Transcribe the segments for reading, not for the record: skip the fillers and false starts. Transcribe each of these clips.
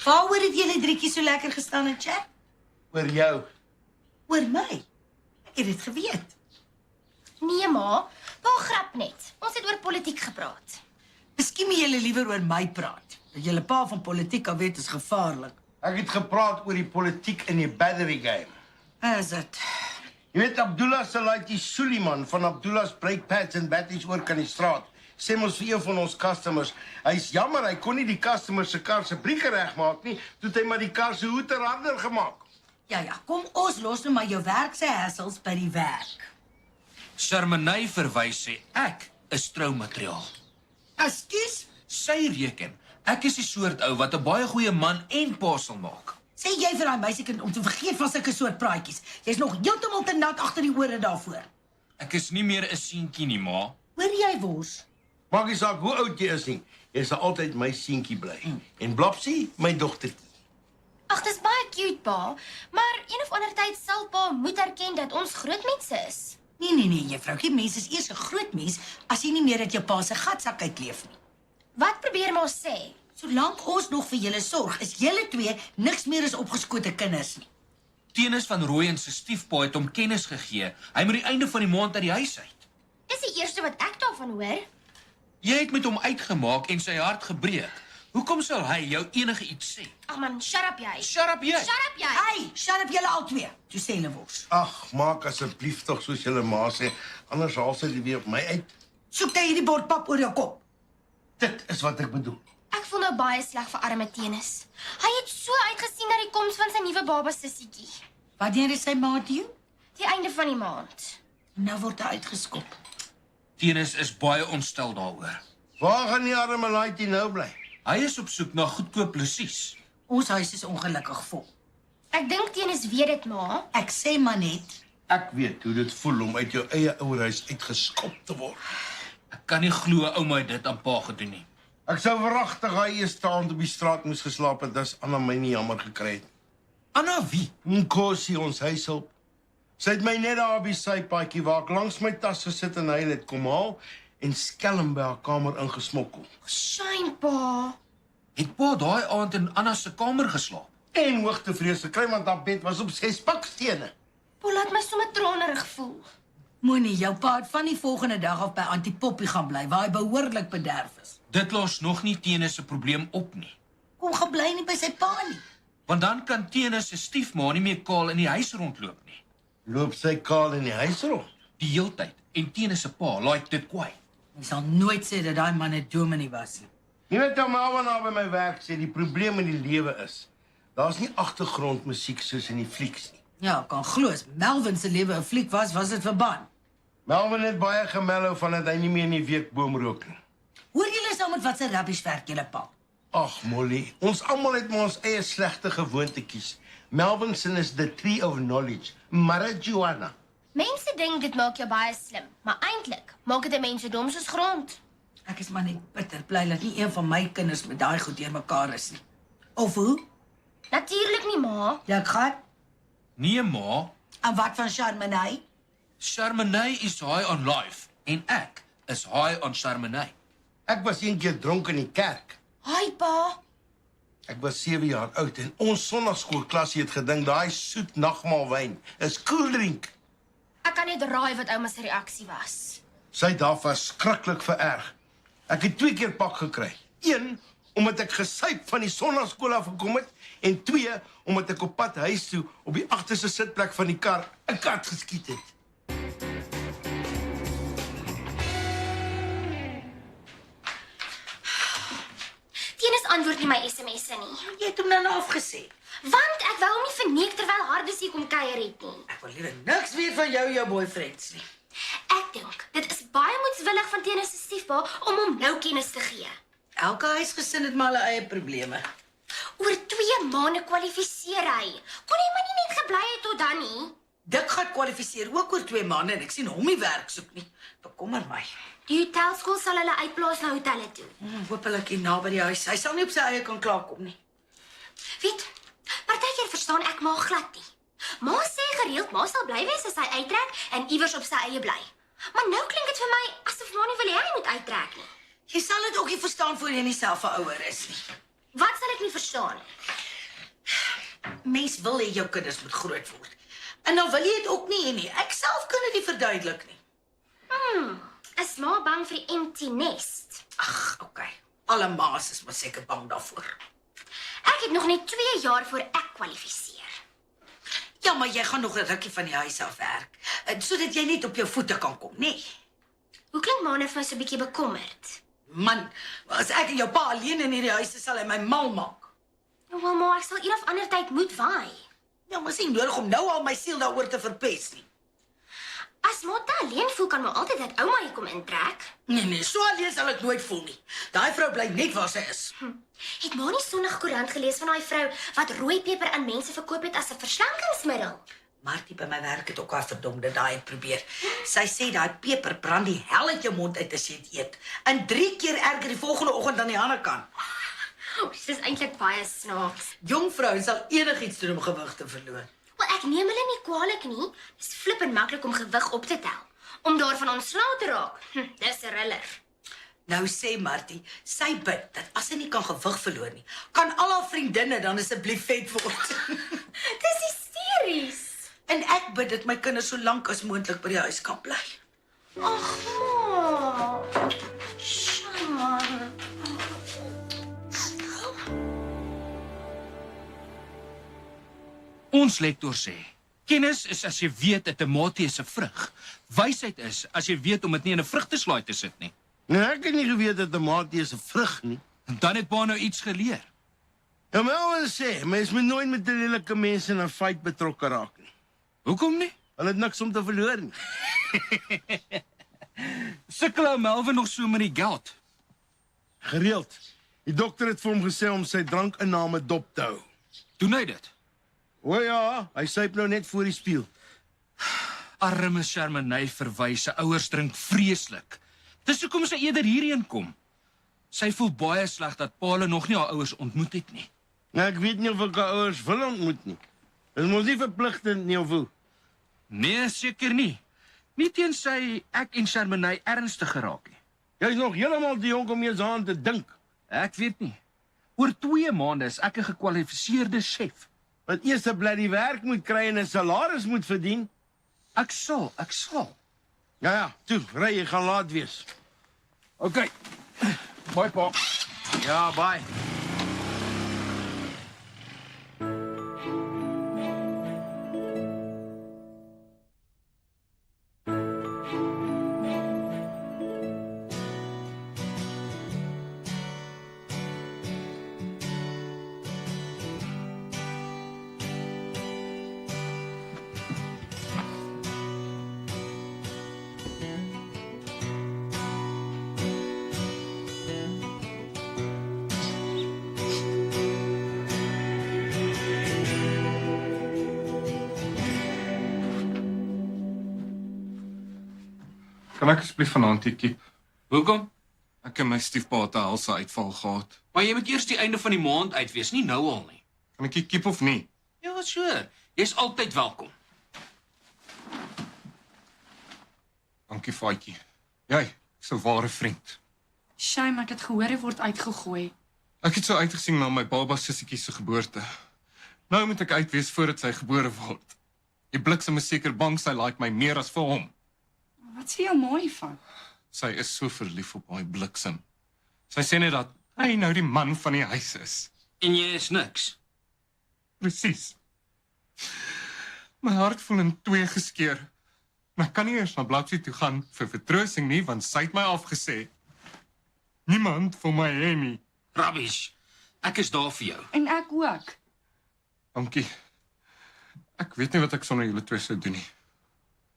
Waaroor het julle drietjie so lekker gestaan en chat? Oor jou. Oor my? Ek het dit geweet. Nee, ma. Pa grap net. Ons het oor politiek gepraat. Miskien moet julle liewer oor my praat. Dat julle pa van politiek al weet is gevaarlik. Ek het gepraat oor die politiek in die battery game. Is dit? Jy weet Abdullah Salaiti Suliman van Abdullah's Breakpads en Batteries oor kan die straat. Sê mos vir een van ons customers, hy's jammer, hy kon nie die customer se kar se brieke regmaak nie, toe het hy maar die kar se hoeter harder gemaak. Ja, kom ons los nou maar jou werk se hassels by die werk. Shermanay verwys sê ek is troumateriaal. Ekskuus? Sy reken, ek is die soort ou wat 'n baie goeie man en pa sal maak. Sê jy vir daai meisiekind om te vergeet van sulke soort praatjies. Jy's nog heeltemal te nat agter die ore daarvoor. Ek is nie meer 'n seentjie nie, ma. Hoor jy wors? Maak nie saak hoe oud jy is nie, jy sal altyd my seentjie bly. En Blopsie, my dogtertjie. Ag, dis baie cute, pa. Maar een of ander tyd sal pa moet erken dat ons groot mense is. Nee, juffroukie, mens is eers 'n groot mens as jy nie meer uit jou pa se gatsak uitleef nie. Wat probeer ma sê? Solank ons nog vir julle sorg, is julle twee niks meer as opgeskote kinders nie. Tenis van Rooyen se stiefpa het hom kennis gegee. Hy moet die einde van die maand uit die huis uit. Dis die eerste wat ek daarvan hoor. Jy het met hom uitgemaak en sy hart gebreek. Hoekom sal hy jou enige iets sê? Ag man, shut up jy. Shut up jy. Shut up jy. Hey, shut up julle albei. Toe sê hulle wors. Ag, maak asseblief tog soos julle ma sê, anders haal sy dit weer op my uit. Soek jy hierdie bord pap oor jou kop? Dit is wat ek bedoel. Ek voel nou baie sleg vir arme Tenis. Hy het so uitgesien na die koms van sy nuwe baba sissietjie. Wanneer is sy ma due? Die einde van die maand. Nou word hy uitgeskop. Tenis is baie ontstel daaroor. Waar gaan die arme laaitjie nou bly? Hy is op soek na goedkoop lusies. Ons huis is ongelukkig vol. Ek dink Tenis weet dit, ma. Ek sê maar net, Ek weet hoe dit voel om uit jou eie ouerhuis uitgeskop te word. Ek kan nie glo ouma het dit aan pa gedoen nie. Ek sou verragtig hy eerste aand op die straat moes geslaap het, as Anna my nie jammer gekry het. Anna wie? Nkosi, ons huishulp. Sy het my net daar op die sypaadjie waar ek langs my tas gesit en hy het kom haal en skelm by haar kamer ingesmokkel. Shame, pa. Het pa daai aand in Anna se kamer geslaap? En hoogtevrees gekry want haar bed was op 6 bakstene. Pa laat my sommer tranerig voel. Moenie, jou pa het van die volgende dag af by Antipoppie gaan bly, waar hy behoorlik bederf is. Dit los nog nie Tenis se probleem op nie. Kom gaan bly nie by sy pa nie. Want dan kan Tenis se stiefma nie meer kaal in die huis rondloop nie. Loop sy kaal in die huis rond. Die heeltyd. En Tenis se pa like dit kwaai. Jy sal nooit sê dat daai man 'n dominee was nie. Jy weet hoe my by my werk sê, die probleem in die lewe is, daar's nie agtergrondmusiek soos in die flieks nie. Ja, kan glo, as Melvin se lewe 'n fliek was dit verbaan. Melvin het baie gemello van dat hy nie meer in die weekboom rook nie. Hoor julle saam met wat se rubbish werk julle pa? Ag Molly, ons almal het maar ons eie slegte gewoontetjies. Melvin se is the tree of knowledge, marijuana. Mense dink dit maak jou baie slim, maar eintlik maak dit 'n mens so dom soos grond. Ek is maar net bitter bly dat nie een van my kinders met daai goed deurmekaar is nie. Of hoe? Natuurlik nie, ma. Ja, ek gaan. Nee ma, En wat van Charmenay? Shermanay is high on life en ek is high on Shermanay. Ek was een keer dronk in die kerk. Hi, pa. Ek was 7 jaar oud en ons sonnaskoolklasie het gedink daai soet nagmaalwyn is koeldrink. Ek kan net raai wat ouma se reaksie was. Sy het daar verskriklik vererg. Ek het 2 keer pak gekry. 1 omdat ek gesuip van die sonnaskool af gekom het en 2 omdat ek op pad huis toe op die agterste sitplek van die kar 'n kat geskiet het. Tenis antwoord nie my SMS'e nie. Jy het hom nou afgesê. Want ek wou hom nie verneek terwyl Hardes hier kom kuier het nie. Ek wil liever niks weet van jou boyfriends nie. Ek dink dit is baie moedswillig van Tenis se stiefpa om hom nou kennis te gee. Elke huisgesin het maar hulle eie probleme. Oor 2 maande kwalifiseer hy. Kon hy maar nie net gebly het tot dan nie. Dik gaan kwalifiseer ook oor 2 maande en ek sien hom nie werk soek nie. Bekommer my. Die hotelskool sal hulle uitplaas na hotelle toe. Hoopelik hier naby die huis. Hy sal nie op sy eie kan klaarkom nie. Weet, partykeer verstaan ek ma glad nie. Ma sê gereeld ma sal bly wees as hy uittrek en iewers op sy eie bly. Maar nou klink dit vir my asof ma nie wil hê hy moet uittrek nie. Jy sal dit ook nie verstaan voor jy nie self 'n ouer is nie. Wat sal ek nie verstaan? Mens wil hê jou kinders moet groot word. En dan wil jy dit ook nie hê nie. Ek self kan dit nie verduidelik nie. Is ma bang vir die empty nest? Ag, okay. Alle ma's is maar seker bang daarvoor. Ek het nog net 2 jaar voor ek kwalifiseer. Ja, maar jy gaan nog 'n rukkie van die huis af werk, sodat jy net op jou voete kan kom, nee. Hoe klink ma nou vir my so 'n bietjie bekommerd? Man, as ek en jou pa alleen in hierdie huis is, sal hy my mal maak. Wel ma, ek sal een of ander tyd moet waai. Ja, maar is nie nodig om nou al my siel daaroor te verpes nie. As ma te alleen voel, kan ma altyd dat ouma hier kom intrek. Nee, so alleen sal ek nooit voel nie. Daai vrou bly net waar sy is. Het ma nie Sondag koerant gelees van daai vrou wat rooi peper aan mense verkoop het as 'n verslankingsmiddel? Martie by my werk het ook haar verdomde daai probeer. Sy sê daai peper brand die hel uit jou mond uit as jy dit eet. En 3 keer erger die volgende oggend aan die ander kant. Dit is eintlik baie snaaks. Jong vrouens sal enigiets doen om gewig te verloor. Wel, ek neem hulle nie kwaadlik nie. Dis flippend maklik om gewig op te tel. Om daarvan ontslae te raak, dis 'n thriller. Nou sê Martie, sy bid dat as sy nie kan gewig verloor nie, kan al haar vriendinne dan asseblief vet word. Dis hysteries. En ek bid dat my kinders so lank as moontlik by die huis kan bly. Ag, ma. Sjoe. Ons lektor sê, kennis is as jy weet 'n tamatie is 'n vrug. Wysheid is as jy weet om dit nie in 'n vrugteslaai te sit nie. Nee, ek het nie geweet dat 'n tamatie is 'n vrug nie. En dan het pa nou iets geleer. Ja, maar wat sê, mens moet nooit met lelike mense in 'n fight betrokke raak nie. Hoekom nie? Hulle het niks om te verloor nie. Sukkel ou Melvin nog so met die geld. Gereeld. Die dokter het vir hom gesê om sy drankinname dop te hou. Doen hy dit? O ja, hy syp nou net voor die spieël. Arme Shermanay verwys, sy ouers drink vreeslik. Dis hoekom sy eerder hierheen kom. Sy voel baie sleg dat pa hulle nog nie haar ouers ontmoet het nie. Nou, ek weet nie of ek haar ouers wil ontmoet nie. Dit mos nie verpligtend nie of hoe. Nee, seker nie. Nie teensy ek en Shermanay ernstig geraak nie. Jy is nog heeltemal te jonk om eens aan te dink. Ek weet nie. Oor 2 maande is ek 'n gekwalifiseerde chef. Wat eers bly die werk moet kry en 'n salaris moet verdien. Ek sal. Ja, toe, ry, jy gaan laat wees. Okay. Bye, pa. Ja, bye. Kan ek asseblief vanaand die kip? Hoekom? Ek en my stiefpa het 'n helse uitval gehad. Maar jy moet eers die einde van die maand uitwees, nie nou al nie. Kan ek die kip of nie? Ja, sure. Jy's altyd welkom. Dankie, Faatjie. Jy, ek's 'n ware vriend. Shame, ek het gehoor hy word uitgegooi. Ek het so uitgesien na my baba sussietjie se geboorte. Nou moet ek uitwees voordat sy gebore word. Die bliksem is seker bang sy like my meer as vir hom. Wat sê jou ma hiervan? Sy is so verlief op my bliksem. Sy sê net dat hy nou die man van die huis is. En jy is niks. Presies. My hart voel in 2 geskeur. Maar ek kan nie eers na Blatsie toe gaan vir vertroosting nie, want sy het my afgesê. Niemand vir my hê nie. Rubbish. Ek is daar vir jou. En ek ook. Dankie. Ek weet nie wat ek sonder julle twee sou doen nie.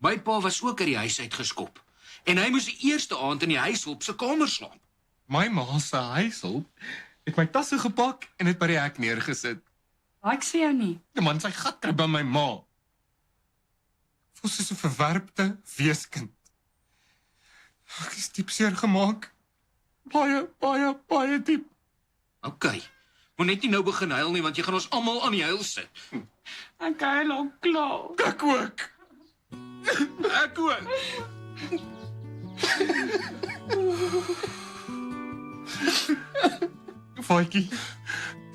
My pa was ook uit die huis uitgeskop. En hy moes die eerste aand in die huishulp se kamer slaap. My ma se huishulp het my tasse gepak en dit by die hek neergesit. Ek sê jou nie. Die man sy gat kry by my ma. Voel soos 'n verwerpte weeskind. Ek is diep seer gemaak. Baie diep. Okay. Moet net nie nou begin huil nie, want jy gaan ons almal aan die huil sit. Ek huil al klaar. Ek ook. Ek ook. Faatjie,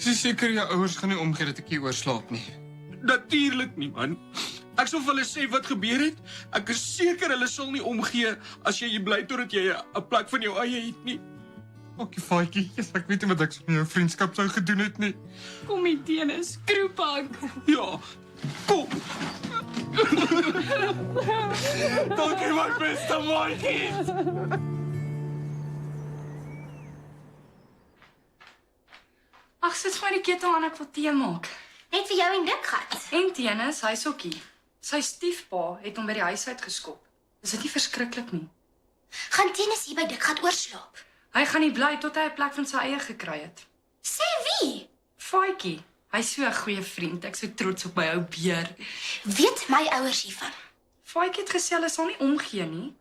Is jy seker jou ouers gaan nie omgee dat ek hier oorslaap nie? Natuurlik nie, man. Ek sal vir hulle sê wat gebeur het. Ek is seker hulle sal nie omgee as jy hier bly totdat jy 'n plek van jou eie het nie. Dankie, Faitjie. Ek weet nie wat ek sonder jou vriendskap sou gedoen het nie. Kom hier, Dennis. Kroepak. Ja, kom. Dankie my beste maatjie. Ag, sit maar die ketel aan, ek wil tee maak. Net vir jou en Dikgat. En Dennis, hy's okkie. Sy stiefpa het hom by die huis uit geskop. Is dit nie verskriklik nie? Gaan Dennis hier by Dikgat oorslaap? Hy gaan nie bly tot hy 'n plek van sy eie gekry het. Sê wie? Faitjie, hy's so 'n goeie vriend. Ek's so trots op my ou beer. Weet my ouers hiervan? Faitjie het gesê hulle sal nie omgee nie.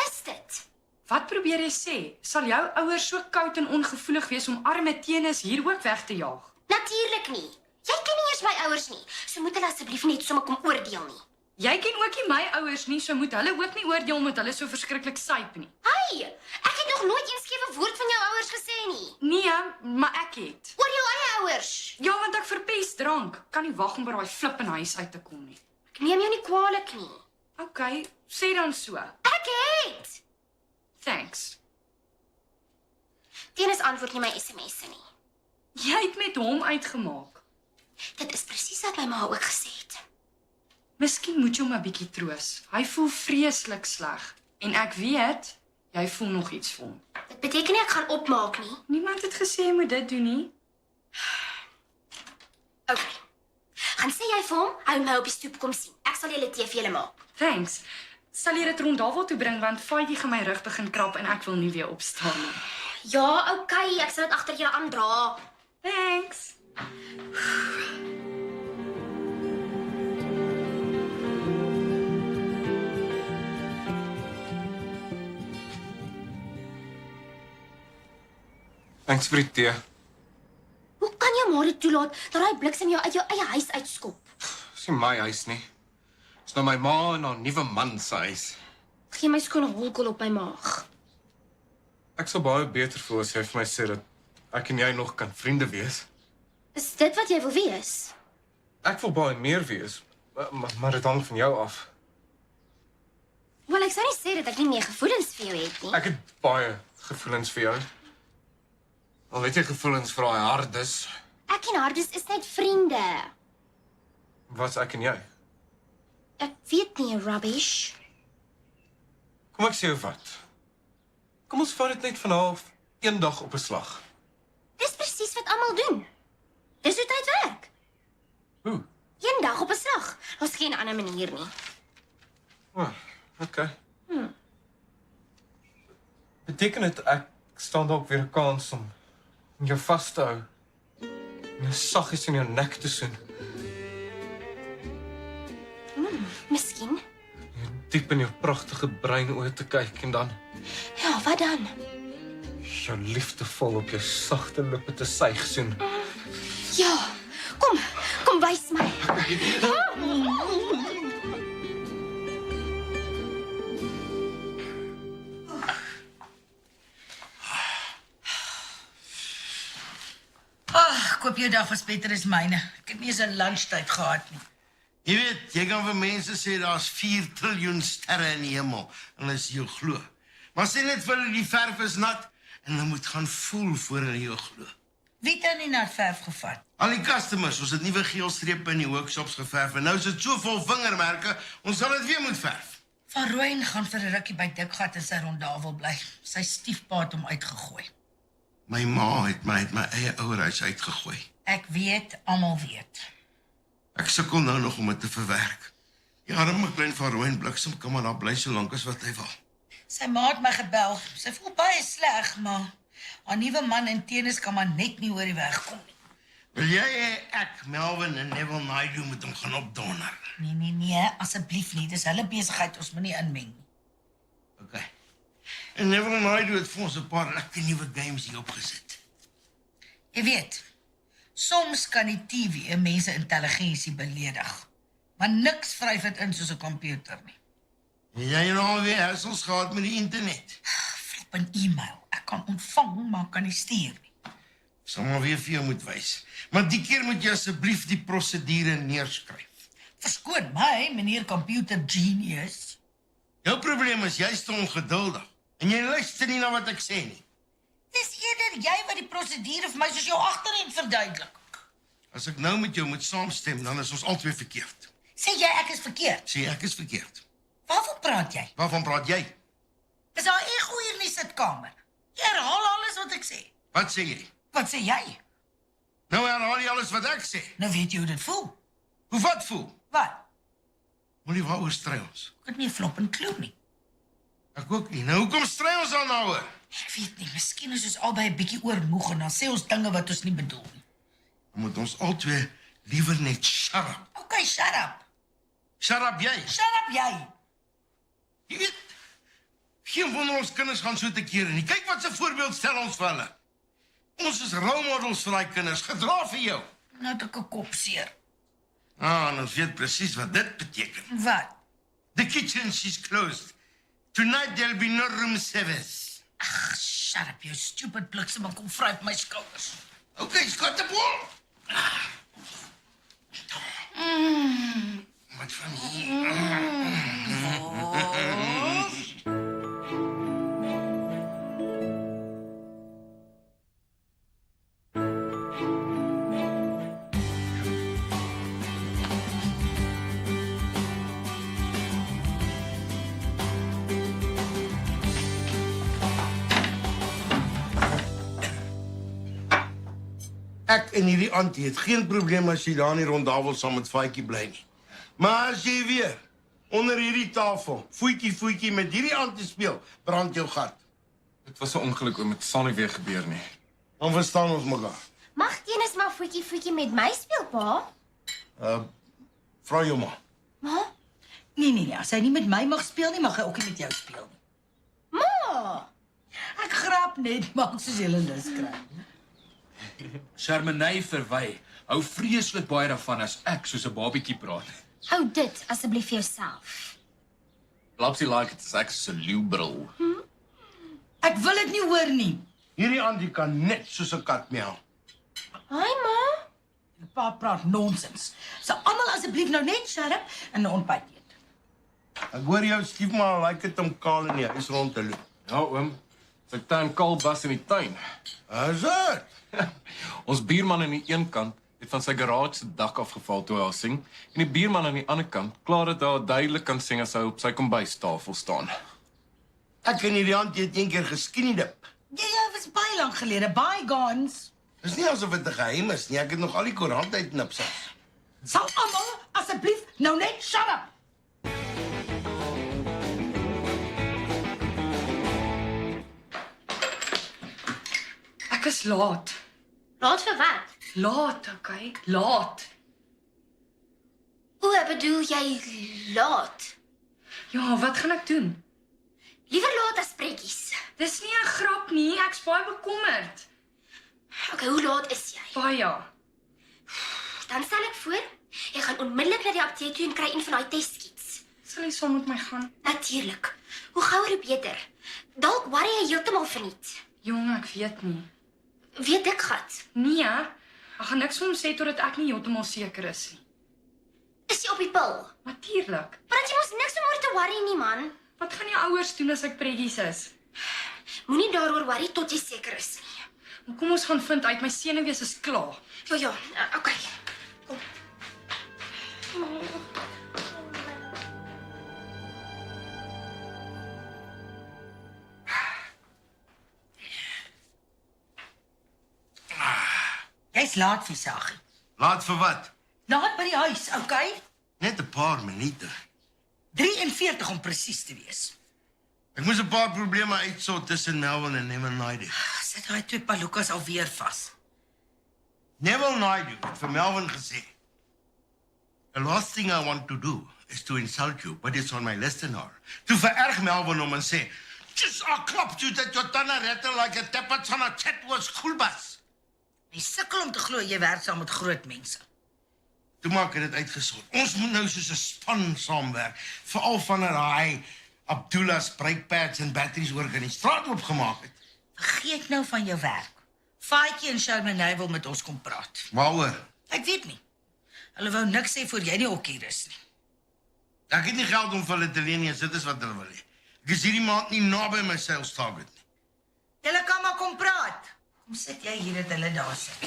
Is dit? Wat probeer jy sê? Sal jou ouers so koud en ongevoelig wees om arme Dennis hier ook weg te jaag? Natuurlik nie. Jy ken nie eers my ouers nie. So moet hulle asseblief net sommer kom oordeel nie. Jy ken ook nie my ouers nie, so moet hulle ook nie oordeel omdat hulle so verskriklik syp nie. Hey, ek het nog nooit een skewe woord van jou ouers gesê nie. Nee, maar ek het. Oor jou eie ouers. Ja, want ek verpes drank. Kan nie wag om by daai flip in huis uit te kom nie. Ek neem jou nie kwaadlik nie. OK, sê dan so. Ek het. Thanks. Dennis antwoord nie my SMS'e nie. Jy het met hom uitgemaak. Dit is presies wat my ma ook gesê het. Miskien moet jy hom 'n bietjie troos. Hy voel vreeslik sleg en ek weet jy voel nog iets vir hom. Dit beteken nie ek gaan opmaak nie. Niemand het gesê jy moet dit doen nie. OK. Gaan sê jy vir hom, hy moet my op die stoep kom sien. Ek sal julle tee vir julle maak. Thanks. Sal jy dit rond daarvoor toe bring want Faitjie gaan my rug begin krap en ek wil nie weer opstaan nie. Ja, OK, ek sal dit agter julle aandra. Thanks. Thanks vir die tee. Hoe kan jy maar dit toelaat dat hy bliksem jou uit jou eie huis uitskop? Dis nie my huis nie. Dis nou my ma en haar nuwe man se huis. Gee my skoon holkol op my maag. Ek sal baie beter voel as jy vir my sê dat ek en jy nog kan vriende wees. Is dit wat jy wil wees? Ek wil baie meer wees, maar dit hang van jou af. Wel, ek sou nie sê dat ek nie meer gevoelens vir jou het nie. Ek het baie gevoelens vir jou. Al het jy gevoelens vir daai hardes, Ek en Hardus is net vriende. wat's ek en jy? Ek weet nie, rubbish. Kom ek sê jou wat? Kom ons vat dit net vanaf een dag op 'n slag. Dis presies wat almal doen. Dis hoe tyd werk. Hoe? Een dag op 'n slag. Daar's geen ander manier nie. Oh, okay. Beteken dit ek staan dalk weer 'n kans om jou vas te hou? En jou saggies in jou nek te soen? Miskien. Diep in jou pragtige bruin oë te kyk en dan Ja, wat dan? jou liefdevol op jou sagte lippe te suig soen. Ja, kom wys my. Ag, koop jou dag was beter as myne. Ek het nie eens 'n lunchtyd gehad nie. Jy weet, jy kan vir mense sê daar's 4 triljoen sterre in die hemel en hulle sal jou glo. Maar sê net vir hulle die verf is nat en hulle moet gaan voel voor hulle jou glo. Wie het dan nie nat verf gevat? Al die customers, ons het nuwe geel strepe in die workshops geverf en nou is dit so vol vingermerke, ons sal dit weer moet verf. Van Rooyen gaan vir 'n rukkie by Dikgat in sy rondavel bly. Sy stiefpa het hom uitgegooi. My ma het my uit my eie ouerhuis uitgegooi. Ek weet, almal weet. Ek sukkel nou nog om dit te verwerk. Die arme klein Van Rooyen bliksem kan maar daar bly so lank as wat hy wil. Sy ma het my gebel. Sy voel baie sleg, maar haar nuwe man en Tennis kan maar net nie oor die weg kom nie. Wil jy hê ek, Melvin en Neville Naidu moet hom gaan opdonder? Nee, asseblief nie. Dis hulle besigheid, ons moenie inmeng nie. Okay. En Neville Naidu het vir ons 'n paar lekker nuwe games hier opgesit. Jy weet, soms kan die TV 'n mens se intelligensie beledig, maar niks vryf dit in soos 'n komputer nie. Het jy nou alweer hersens gehad met die internet? Flip 'n e-mail. Ek kan ontvang, maar kan nie stuur nie. Sal maar weer vir jou moet wys. Maar die keer moet jy asseblief die prosedure neerskryf. Verskoon my, meneer computer genius. Jou probleem is jy is te ongeduldig en jy luister nie na wat ek sê nie. Dis eerder jy wat die prosedure vir my soos jou agterend verduidelik. As ek nou met jou moet saamstem, dan is ons albei verkeerd. Sê jy ek is verkeerd? Sê ek is verkeerd. Waarvan praat jy? Waarvan praat jy? Is daar ego hier in die sitkamer? Jy herhaal alles wat ek sê. Wat sê jy? Wat sê jy? Nou herhaal jy alles wat ek sê. Nou weet jy hoe dit voel. Hoe wat voel? Wat? Moenie waaroor stry ons. Ek het nie 'n flop en klou nie. Ek ook nie. Nou hoekom stry ons dan daaroor? Ek weet nie, miskien is ons albei 'n bietjie oormoeg en dan sê ons dinge wat ons nie bedoel nie. Dan moet ons albei liewer net shut up. Okay, shut up. Shut up jy. Shut up jy. Jy weet, geen wonder ons kinders gaan so te kere nie. Kyk wat 'n voorbeeld stel ons vir hulle. Ons is rolmodels vir daai kinders. Gedra vir jou. Nou het ek 'n kop seer. Ah, ons weet presies wat dit beteken. Wat? The kitchen she's closed. Tonight there'll be no room service. Ag, shut up, you stupid bliksem en kom vry op my skouers. Okay, skot die bol. Wat van hier? Ek en hierdie auntie het geen probleem as jy daar in die rondawel saam met Faitjie bly nie. Maar as jy weer onder hierdie tafel voetjie met hierdie auntie speel, brand jou gat. Dit was 'n ongeluk, oom, dit sal nie weer gebeur nie. Dan verstaan ons mekaar. Mag Tenis maar voetjie met my speel, pa? Vra jou ma. Ma? Nee, as hy nie met my mag speel nie, mag hy ook nie met jou speel nie. Ma! Ek grap net, maak soos jy lus kry. Shermanay verwy. Hou vreeslik baie daarvan as ek soos 'n babietjie praat. Hou dit asseblief vir jouself. Lapsie like it as ek so lubril. Ek wil dit nie hoor nie. Hierdie auntie kan net soos 'n kat miau. Haai, ma. Die pa praat nonsens. So almal asseblief nou net shut up en 'n ontbyt eet. Ek hoor jou stiefma like dit om kaal in die huis rond te loop. Ja, oom. Sy tuin kalbas in die tuin. Is dit? Ons buurman aan die een kant het van sy garage se dak afgeval toe hy haar sing, en die buurman aan die ander kant klaar dat hy duidelik kan sing as hy op sy kombuistafel staan. Ek en hierdie auntie het eendag geskiedip. Ja, was baie lank gelede. Bygones. Dis nie asof dit 'n geheim is nie. Ek het nog al die koerant uitknip. Sal almal asseblief nou net shut up. Ek is laat. Laat vir wat? Laat, okay? Laat. Hoe bedoel jy laat? Ja, wat gaan ek doen? Liewer laat as pretjies. Dis nie 'n grap nie, ek's baie bekommerd. Okay, hoe laat is jy? Baie. Dan stel ek voor, jy gaan onmiddellik na die apteek toe en kry een van daai testkits. Sal jy saam met my gaan? Natuurlik. Hoe gouer hoe beter. Dalk worry jy heeltemal verniet. Jong, ek weet nie. Weet ek gat. Nee, ek gaan niks vir hom sê totdat ek nie heeltemal seker is nie. Is jy op die pil? Natuurlik. Maar jy mos niks om oor te worry nie, man. Wat gaan jou ouers doen as ek preggies is? Moenie daaroor worry tot jy seker is nie. Kom ons gaan vind uit, my senuwees is klaar. Ja, okay. Kom. Jy's laat, Visagie. Laat vir wat? Laat by die huis, okay? Net 'n paar minute. 43 om presies te wees. Ek moes 'n paar probleme uitsort tussen Melvin en Neville Naidu. Sit daai twee palukas alweer vas. Neville Naidu het vir Melvin gesê, "The last thing I want to do is to insult you, but it's on my list now." Toe vererg Melvin hom en sê, "Just I'll clap you that your tande rattle like a tappets on a Chatwood school bus." Jy sukkel om te glo jy werk saam met groot mense. Toe maak dit uitgesort. Ons moet nou soos 'n span saamwerk, veral vanaf daai Abdullah's brake pads en batteries oor in die straat opgemaak het. Vergeet nou van jou werk. Faitjie en Shermanay wil met ons kom praat. Waaroor? Ek weet nie. Hulle wou niks sê voor jy nie ook hier is nie. Ek het nie geld om vir hulle te leen nie, dit is wat hulle wil hê. Ek is hierdie maand nie naby my sales target nie. Julle kan maar kom praat. Kom sit jy hier dat hulle daar sit.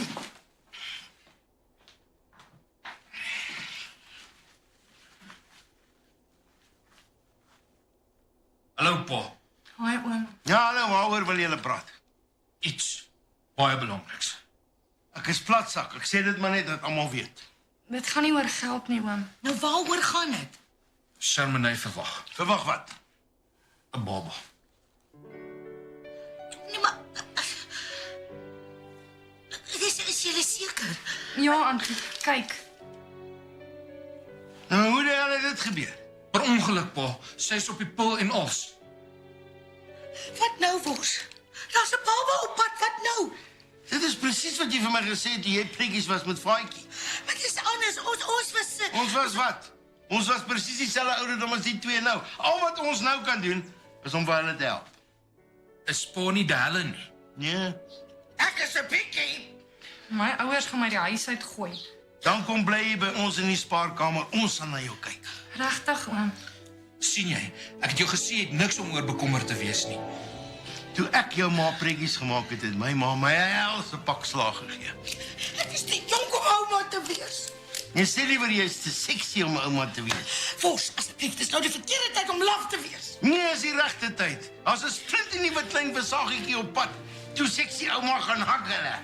Hallo pa. Haai oom. Ja, hallo, waaroor wil julle praat? Iets baie belangriks. Ek is platsak, ek sê dit maar net dat almal weet. Dit gaan nie oor geld nie, oom. Nou waaroor gaan dit? Shermanay verwag Verwag wat? 'n baba. Nee, maar... Is julle seker? Ja, Auntie, kyk. Nou, hoe die hel het dit gebeur? Per ongeluk pa, sy's op die pil en als. Wat nou, Wors? Daar's 'n baba op pad, wat nou? Dit is presies wat jy vir my gesê het toe jy prikkies was met Faitjie. Maar dis anders, ons was... Ons was wat? Ons was presies dieselfde ouderdom as die twee nou. Al wat ons nou kan doen, is om vir hulle te help. Is pa nie die helle nie. Nee. Ek is 'n pikkie. My ouers gaan my die huis uit gooi. Dan kom bly jy by ons in die spaarkamer. Ons sal na jou kyk. Regtig, oom. Sien jy, ek het jou gesê jy het niks om oor bekommerd te wees nie. Toe ek jou ma prikkies gemaak het, het my ma my 'n helse pak slaag gegee. Ek is te jonk om ouma te wees. Jy sê liewer jy is te sexy om 'n ouma te wees. Wors, asseblief, dis nou die verkeerde tyd om laf te wees. Nee, is die regte tyd. As 'n splinternuwe klein versagietjie op pad, toe sexy ouma gaan hak hulle.